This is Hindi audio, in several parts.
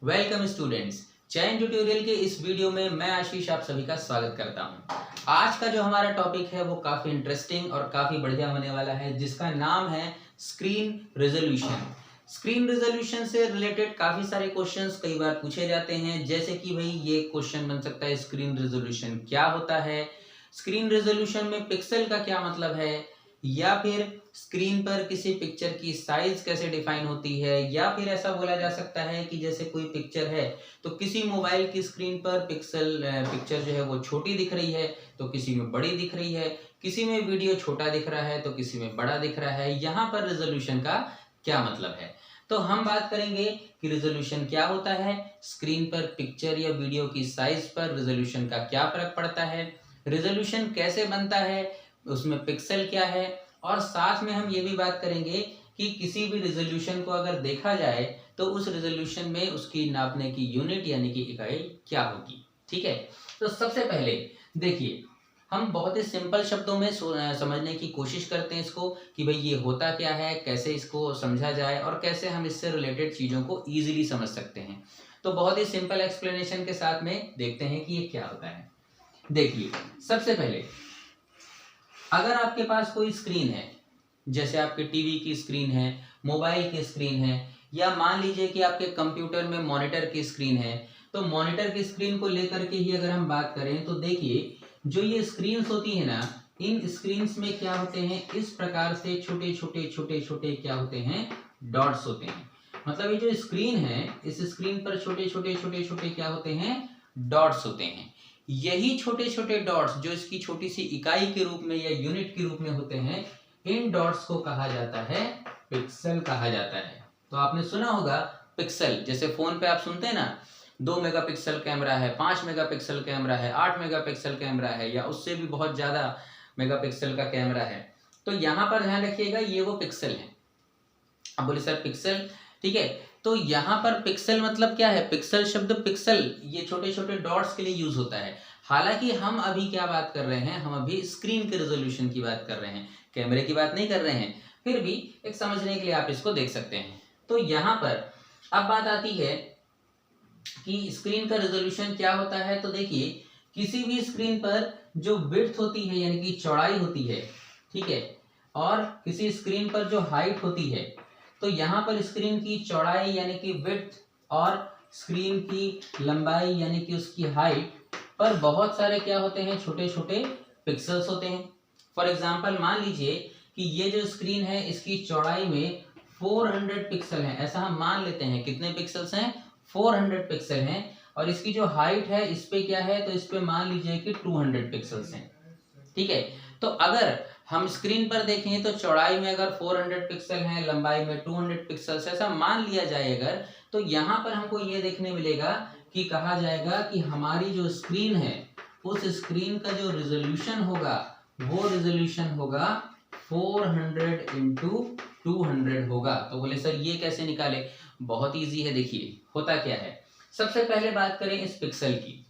Welcome students. चयन ट्यूटोरियल के इस वीडियो में मैं आशीष आप सभी का स्वागत करता हूं। आज का जो हमारा टॉपिक है वो काफ़ी इंटरेस्टिंग और काफ़ी बढ़िया होने वाला है, जिसका नाम है स्क्रीन रेजोल्यूशन। स्क्रीन रेजोल्यूशन से रिलेटेड काफ़ी सारे क्वेश्चंस कई बार पूछे जाते हैं, जैसे कि भाई ये क्वेश्चन बन सकता है स्क्रीन रेजोल्यूशन क्या होता है, स्क्रीन रेजोल्यूशन में पिक्सल का क्या मतलब है, या फिर स्क्रीन पर किसी पिक्चर की साइज कैसे डिफाइन होती है, या फिर ऐसा बोला जा सकता है कि जैसे कोई पिक्चर है तो किसी मोबाइल की स्क्रीन पर पिक्चर जो है वो छोटी दिख रही है तो किसी में बड़ी दिख रही है, किसी में वीडियो छोटा दिख रहा है तो किसी में बड़ा दिख रहा है। यहाँ पर रेजोल्यूशन का क्या मतलब है, तो हम बात करेंगे कि रेजोल्यूशन क्या होता है, स्क्रीन पर पिक्चर या वीडियो की साइज पर रेजोल्यूशन का क्या फर्क पड़ता है, रेजोल्यूशन कैसे बनता है, उसमें पिक्सल क्या है, और साथ में हम ये भी बात करेंगे कि किसी भी रेजोल्यूशन को अगर देखा जाए तो उस रेजोल्यूशन में उसकी नापने की यूनिट यानी कि इकाई क्या होगी। ठीक है, तो सबसे पहले देखिए, हम बहुत ही सिंपल शब्दों में समझने की कोशिश करते हैं इसको कि भाई ये होता क्या है, कैसे इसको समझा जाए और कैसे हम इससे रिलेटेड चीज़ों को ईजिली समझ सकते हैं। तो बहुत ही सिंपल एक्सप्लेनेशन के साथ में देखते हैं कि ये क्या होता है। देखिए, सबसे पहले अगर आपके पास कोई स्क्रीन है, जैसे आपके टीवी की स्क्रीन है, मोबाइल की स्क्रीन है, या मान लीजिए कि आपके कंप्यूटर में मॉनिटर की स्क्रीन है, तो मॉनिटर की स्क्रीन को लेकर के ही अगर हम बात करें तो देखिए, जो ये स्क्रीन्स होती है ना, इन स्क्रीन्स में क्या होते हैं, इस प्रकार से छोटे छोटे छोटे छोटे क्या होते हैं, डॉट्स होते हैं। मतलब ये जो स्क्रीन है, इस स्क्रीन पर छोटे छोटे छोटे छोटे क्या होते हैं, डॉट्स होते हैं। यही छोटे छोटे डॉट्स जो इसकी छोटी सी इकाई के रूप में या यूनिट के रूप में होते हैं, इन डॉट्स को कहा जाता है पिक्सल कहा जाता है। तो आपने सुना होगा पिक्सल, जैसे फोन पे आप सुनते हैं ना, 2 मेगापिक्सल कैमरा है, 5 मेगापिक्सल कैमरा है, 8 मेगापिक्सल कैमरा है, या उससे भी बहुत ज्यादा मेगापिक्सल का कैमरा है। तो यहाँ पर ध्यान रखिएगा, ये वो पिक्सल है। अब बोले सर पिक्सल, ठीक है, तो यहाँ पर पिक्सल मतलब क्या है, पिक्सल शब्द पिक्सल ये छोटे छोटे डॉट्स के लिए यूज होता है। हालांकि हम अभी क्या बात कर रहे हैं, हम अभी स्क्रीन के रेजोल्यूशन की बात कर रहे हैं, कैमरे की बात नहीं कर रहे हैं। फिर भी एक समझने के लिए आप इसको देख सकते हैं। तो यहाँ पर अब बात आती है कि स्क्रीन का रेजोल्यूशन क्या होता है। तो देखिए, किसी भी स्क्रीन पर जो विड्थ होती है यानी कि चौड़ाई होती है, ठीक है, और किसी स्क्रीन पर जो हाइट होती है, तो यहाँ पर स्क्रीन की चौड़ाई यानी कि विड्थ और स्क्रीन की लंबाई यानी कि उसकी हाइट पर बहुत सारे क्या होते हैं, छोटे छोटे पिक्सल्स होते हैं। फॉर एग्जाम्पल मान लीजिए कि ये जो स्क्रीन है इसकी चौड़ाई में 400 पिक्सल है, ऐसा हम मान लेते हैं। कितने पिक्सल्स हैं, 400 पिक्सल हैं। और इसकी जो हाइट है इस पे क्या है, तो इस पे मान लीजिए कि 200 पिक्सल्स हैं। ठीक है, तो अगर हम स्क्रीन पर देखें तो चौड़ाई में अगर 400 पिक्सल है, लंबाई में 200 पिक्सल ऐसा मान लिया जाए अगर, तो यहाँ पर हमको ये देखने मिलेगा कि कहा जाएगा कि हमारी जो स्क्रीन है उस स्क्रीन का जो रेजोल्यूशन होगा वो रेजोल्यूशन होगा 400 इंटू 200 होगा। तो बोले सर ये कैसे निकाले, बहुत इजी है। देखिए होता क्या है, सबसे पहले बात करें इस पिक्सल की।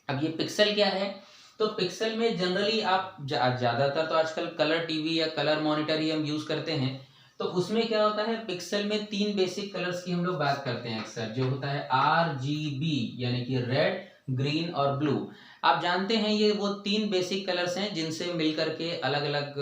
अब ये पिक्सल क्या है, तो पिक्सल में जनरली आप ज्यादातर तो आजकल कलर टीवी या कलर मॉनिटर ही हम यूज करते हैं। तो उसमें क्या होता है, पिक्सल में 3 बेसिक कलर्स की हम लोग बात करते हैं अक्सर, जो होता है RGB यानी कि रेड, ग्रीन और ब्लू। आप जानते हैं ये वो 3 बेसिक कलर्स हैं जिनसे मिलकर के अलग अलग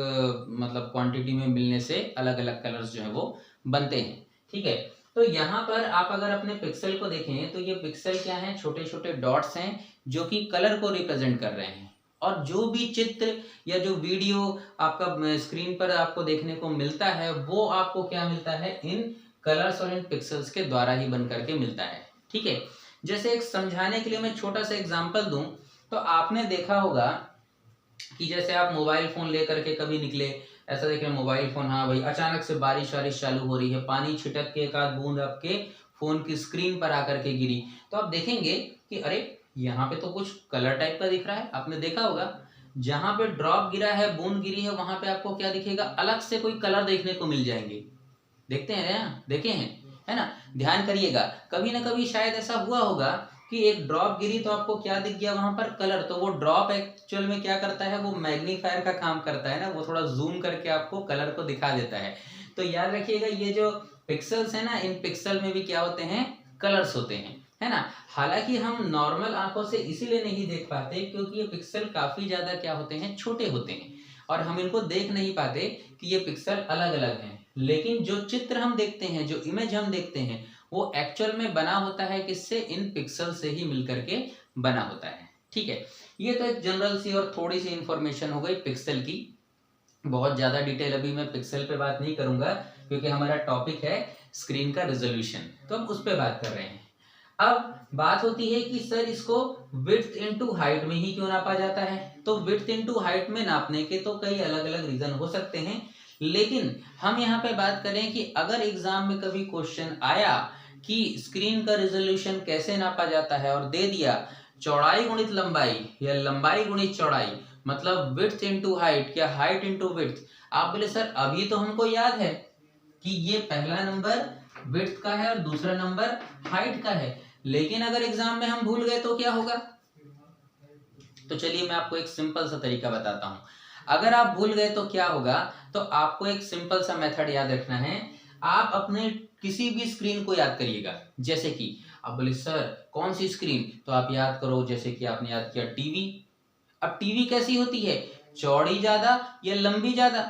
मतलब क्वांटिटी में मिलने से अलग अलग कलर्स जो है वो बनते हैं। ठीक है, तो यहाँ पर आप अगर अपने पिक्सल को देखें तो ये पिक्सल क्या है, छोटे छोटे डॉट्स हैं जो कि कलर को रिप्रेजेंट कर रहे हैं। और जो भी चित्र या जो वीडियो आपका स्क्रीन पर आपको देखने को मिलता है वो आपको क्या मिलता है, इन कलर्स और इन पिक्सल्स के द्वारा ही बन करके मिलता है। ठीक है, जैसे एक समझाने के लिए मैं छोटा सा एग्जांपल दूं, तो आपने देखा होगा कि जैसे आप मोबाइल फोन लेकर के कभी निकले, ऐसा देखें मोबाइल फोन, हाँ भाई अचानक से बारिश वारिश चालू हो रही है, पानी छिटक के एक आध बूंद आपके फोन की स्क्रीन पर आकर के गिरी, तो आप देखेंगे कि अरे यहाँ पे तो कुछ कलर टाइप का दिख रहा है। आपने देखा होगा जहां पे ड्रॉप गिरा है, बूंद गिरी है, वहां पे आपको क्या दिखेगा, अलग से कोई कलर देखने को मिल जाएंगे। देखते हैं ना, देखे हैं, है ना, ध्यान करिएगा। कभी ना कभी शायद ऐसा हुआ होगा कि एक ड्रॉप गिरी तो आपको क्या दिख गया वहां पर, कलर। तो वो ड्रॉप एक्चुअल में क्या करता है, वो मैग्नीफायर का काम करता है ना, वो थोड़ा जूम करके आपको कलर को दिखा देता है। तो याद रखिएगा ये जो पिक्सल्स है ना, इन पिक्सल में भी क्या होते हैं, कलर्स होते हैं, है ना। हालांकि हम नॉर्मल आंखों से इसीलिए नहीं देख पाते क्योंकि ये पिक्सल काफी ज्यादा क्या होते हैं, छोटे होते हैं और हम इनको देख नहीं पाते कि ये पिक्सल अलग अलग हैं। लेकिन जो चित्र हम देखते हैं, जो इमेज हम देखते हैं, वो एक्चुअल में बना होता है किससे, इन पिक्सल से ही मिलकर के बना होता है। ठीक है, ये तो एक जनरल सी और थोड़ी सी इंफॉर्मेशन हो गई पिक्सल की। बहुत ज्यादा डिटेल अभी मैं पिक्सल पे बात नहीं करूंगा क्योंकि हमारा टॉपिक है स्क्रीन का रेजोल्यूशन, तो हम उस पर बात कर रहे हैं। अब बात होती है कि सर इसको विड्थ इनटू हाइट में ही क्यों नापा जाता है। तो विड्थ इनटू हाइट में नापने के तो कई अलग अलग रीजन हो सकते हैं, लेकिन हम यहाँ पे बात करें कि अगर एग्जाम में कभी क्वेश्चन आया कि स्क्रीन का रेजोल्यूशन कैसे नापा जाता है और दे दिया चौड़ाई गुणित लंबाई या लंबाई गुणित चौड़ाई, मतलब विड्थ इनटू हाइट या हाइट इनटू विड्थ, आप बोले सर अभी तो हमको याद है कि ये पहला नंबर विड्थ का है और दूसरा नंबर हाइट का है, लेकिन अगर एग्जाम में हम भूल गए तो क्या होगा। तो चलिए मैं आपको एक सिंपल सा तरीका बताता हूं। अगर आप भूल गए तो क्या होगा, तो आपको एक सिंपल सा मेथड याद रखना है। आप अपने किसी भी स्क्रीन को याद करिएगा, जैसे कि आप बोले सर कौन सी स्क्रीन, तो आप याद करो जैसे कि आपने याद किया टीवी। अब टीवी कैसी होती है, चौड़ी ज्यादा या लंबी ज्यादा,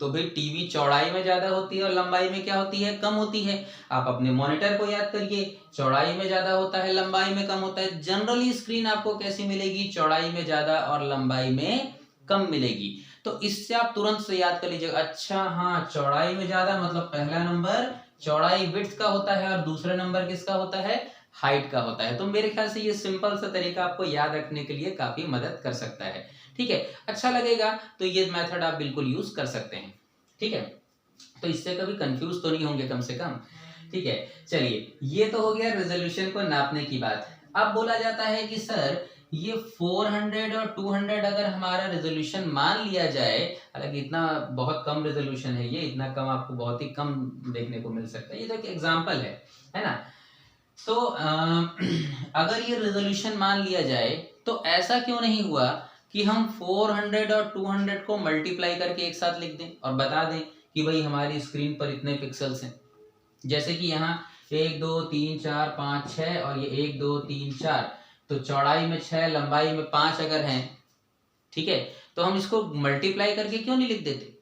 तो भाई टीवी चौड़ाई में ज्यादा होती है और लंबाई में क्या होती है, कम होती है। आप अपने मॉनिटर को याद करिए, चौड़ाई में ज्यादा होता है, लंबाई में कम होता है। जनरली स्क्रीन आपको कैसी मिलेगी, चौड़ाई में ज्यादा और लंबाई में कम मिलेगी। तो इससे आप तुरंत से याद कर लीजिएगा, अच्छा हाँ चौड़ाई में ज्यादा मतलब पहला नंबर चौड़ाई विड्थ का होता है और दूसरा नंबर किसका होता है, हाइट का होता है। तो मेरे ख्याल से ये सिंपल सा तरीका आपको याद रखने के लिए काफी मदद कर सकता है। ठीक है, अच्छा लगेगा तो ये मेथड आप बिल्कुल यूज कर सकते हैं। ठीक है, तो इससे कभी कंफ्यूज तो नहीं होंगे कम से कम। ठीक है, चलिए ये तो हो गया रेजोल्यूशन को नापने की बात। अब बोला जाता है कि सर ये 400 और 200 अगर हमारा रेजोल्यूशन मान लिया जाए, हालांकि इतना बहुत कम रेजोल्यूशन है, ये इतना कम आपको बहुत ही कम देखने को मिल सकता है, ये तो एक एग्जाम्पल है ना। तो अगर ये रेजोल्यूशन मान लिया जाए तो ऐसा क्यों नहीं हुआ कि हम 400 और 200 को मल्टीप्लाई करके एक साथ लिख दें और बता दें कि भाई हमारी स्क्रीन पर इतने पिक्सल्स हैं। जैसे कि यहाँ 1 2 3 4 5 6 और ये 1 2 3 4, तो चौड़ाई में 6 लंबाई में 5 अगर हैं, ठीक है, तो हम इसको मल्टीप्लाई करके क्यों नहीं लिख देते।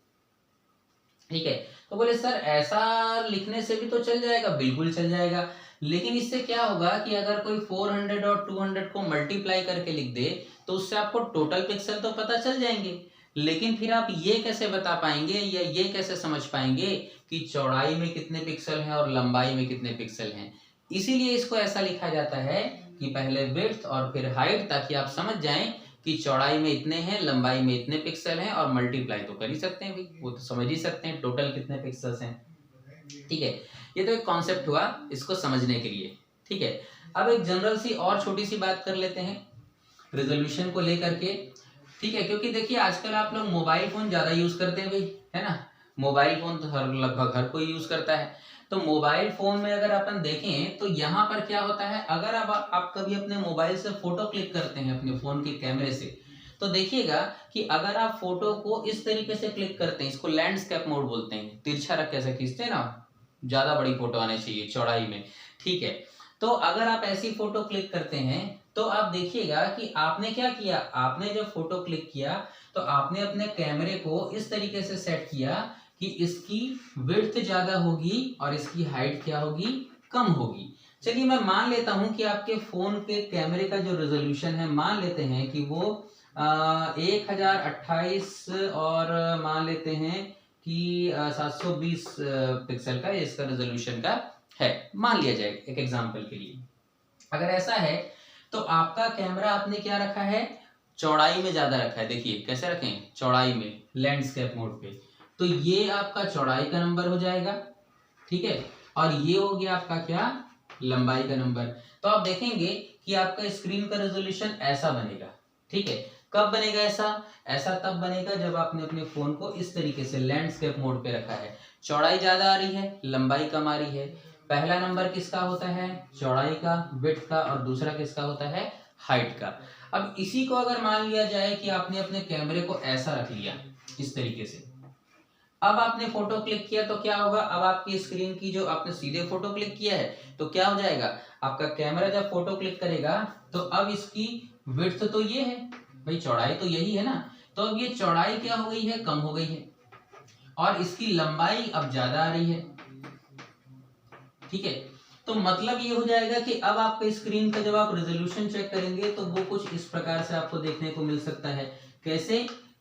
ठीक है, तो बोले सर ऐसा लिखने से भी तो चल जाएगा, बिल्कुल चल जाएगा, लेकिन इससे क्या होगा कि अगर कोई 400 और 200 को मल्टीप्लाई करके लिख दे तो उससे आपको टोटल पिक्सल तो पता चल जाएंगे, लेकिन फिर आप ये कैसे बता पाएंगे या ये कैसे समझ पाएंगे कि चौड़ाई में कितने पिक्सल हैं और लंबाई में कितने पिक्सल हैं। इसीलिए इसको ऐसा लिखा जाता है कि पहले विड्थ और फिर हाइट, ताकि आप समझ जाएं कि चौड़ाई में इतने हैं, लंबाई में इतने पिक्सल हैं, और मल्टीप्लाई तो कर ही सकते हैं भाई, वो तो समझ ही सकते हैं टोटल कितने पिक्सल्स हैं। ठीक है, ये तो एक कॉन्सेप्ट हुआ इसको समझने के लिए। ठीक है, अब एक जनरल सी और छोटी सी बात कर लेते हैं रेजोल्यूशन को लेकर के। ठीक है, क्योंकि देखिए आजकल आप लोग मोबाइल फोन ज्यादा यूज करते हैं भाई, है ना। मोबाइल फोन तो लगभग हर कोई यूज करता है। तो मोबाइल फोन में अगर अपन देखें तो यहाँ पर क्या होता है, अगर आप कभी अपने मोबाइल से फोटो क्लिक करते हैं अपने फोन के कैमरे से, तो देखिएगा कि अगर आप फोटो को इस तरीके से क्लिक करते हैं, इसको लैंडस्केप मोड बोलते हैं, तिरछा रख कैसे खींचते हैं ना, ज्यादा बड़ी फोटो आनी चाहिए चौड़ाई में। ठीक है, तो अगर आप ऐसी फोटो क्लिक करते हैं तो आप देखिएगा कि आपने क्या किया, आपने जब फोटो क्लिक किया तो आपने अपने कैमरे को इस तरीके से सेट किया कि इसकी विड्थ ज्यादा होगी और इसकी हाइट क्या होगी, कम होगी। चलिए मैं मान लेता हूं कि आपके फोन के कैमरे का जो रेजोल्यूशन है, मान लेते हैं कि वो 1028 और मान लेते हैं कि 720 पिक्सल का इसका रेजोल्यूशन का है, मान लिया जाए एक एग्जांपल के लिए। अगर ऐसा है तो आपका कैमरा आपने क्या रखा है, चौड़ाई में ज्यादा रखा है। देखिए कैसे रखें, चौड़ाई में, लैंडस्केप मोड पे, तो ये आपका चौड़ाई का नंबर हो जाएगा। ठीक है, और ये हो गया आपका क्या, लंबाई का नंबर। तो आप देखेंगे कि आपका स्क्रीन का रेजोल्यूशन ऐसा बनेगा। ठीक है, कब बनेगा ऐसा, ऐसा तब बनेगा जब आपने अपने फोन को इस तरीके से लैंडस्केप मोड पे रखा है, चौड़ाई ज्यादा आ रही है, लंबाई कम आ रही है। पहला नंबर किसका होता है, चौड़ाई का, विड्थ का, और दूसरा किसका होता है, हाइट का। अब इसी को अगर मान लिया जाए कि आपने अपने कैमरे को ऐसा रख लिया इस तरीके से, अब आपने फोटो क्लिक किया तो क्या होगा, अब आपकी स्क्रीन की जो आपने सीधे फोटो क्लिक किया है तो क्या हो जाएगा, आपका कैमरा जब फोटो क्लिक करेगा तो अब इसकी विड्थ तो ये है भाई, चौड़ाई तो यही है ना, तो अब ये चौड़ाई क्या हो गई है, कम हो गई है और इसकी लंबाई अब ज्यादा आ रही है। ठीक है, तो मतलब ये हो जाएगा कि अब आपके स्क्रीन का जब आप रेजोल्यूशन चेक करेंगे तो वो कुछ इस प्रकार से आपको देखने को मिल सकता है। कैसे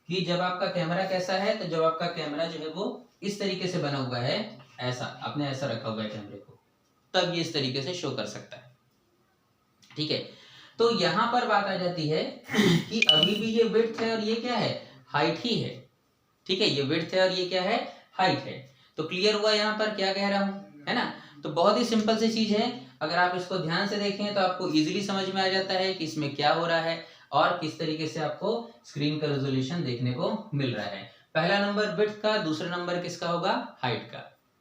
कि जब आपका कैमरा कैसा है, तो जब आपका कैमरा जो है वो इस तरीके से बना हुआ है, ऐसा आपने ऐसा रखा हुआ है कैमरे को, तब ये इस तरीके से शो कर सकता है। ठीक है, तो यहां पर बात आ जाती है कि अभी भी ये विड्थ है और ये क्या है, हाइट ही है। ठीक है, ये विड्थ है और ये क्या है, हाइट है। तो क्लियर हुआ यहाँ पर क्या कह रहा हूं, है ना। तो बहुत ही सिंपल सी चीज है, अगर आप इसको ध्यान से देखें तो आपको इजीली समझ में आ जाता है कि इसमें क्या हो रहा है और किस तरीके से आपको स्क्रीन का रेजोल्यूशन देखने को मिल रहा है। पहला नंबर विड्थ का, दूसरा नंबर किसका होगा, हाइट का।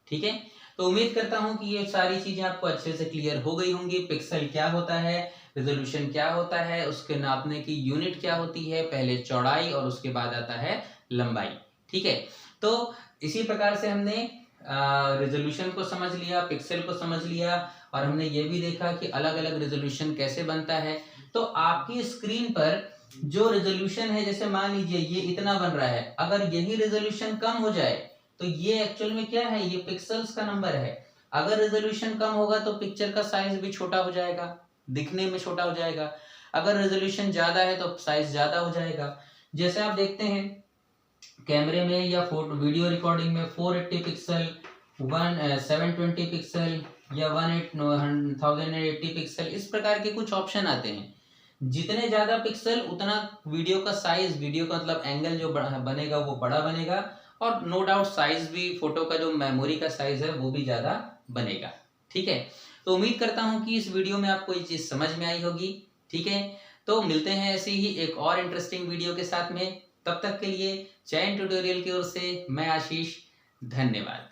ठीक है, तो उम्मीद करता हूं कि ये सारी चीजें आपको अच्छे से क्लियर हो गई होंगी। पिक्सल क्या होता है, रेजोल्यूशन क्या होता है, उसके नापने की यूनिट क्या होती है, पहले चौड़ाई और उसके बाद आता है लंबाई। ठीक है, तो इसी प्रकार से हमने रेजोल्यूशन को समझ लिया, पिक्सल को समझ लिया और हमने ये भी देखा कि अलग अलग रेजोल्यूशन कैसे बनता है। तो आपकी स्क्रीन पर जो रेजोल्यूशन है, जैसे मान लीजिए ये इतना बन रहा है, अगर यही रेजोल्यूशन कम हो जाए तो ये एक्चुअल में क्या है, ये पिक्सल्स का नंबर है। अगर रेजोल्यूशन कम होगा तो पिक्चर का साइज भी छोटा हो जाएगा, दिखने में छोटा हो जाएगा। अगर रेजोल्यूशन ज्यादा है तो साइज ज्यादा हो जाएगा। जैसे आप देखते हैं कैमरे में या फोटो वीडियो रिकॉर्डिंग में 480 पिक्सल, 720 पिक्सल या 1080 पिक्सल, इस प्रकार के कुछ ऑप्शन आते हैं। जितने ज्यादा पिक्सल उतना वीडियो का साइज, वीडियो का मतलब एंगल जो बनेगा वो बड़ा बनेगा और नो डाउट साइज भी, फोटो का जो मेमोरी का साइज है वो भी ज्यादा बनेगा। ठीक है, तो उम्मीद करता हूं कि इस वीडियो में आपको ये चीज समझ में आई होगी। ठीक है, तो मिलते हैं ऐसे ही एक और इंटरेस्टिंग वीडियो के साथ में। तब तक के लिए चयन ट्यूटोरियल की ओर से मैं आशीष, धन्यवाद।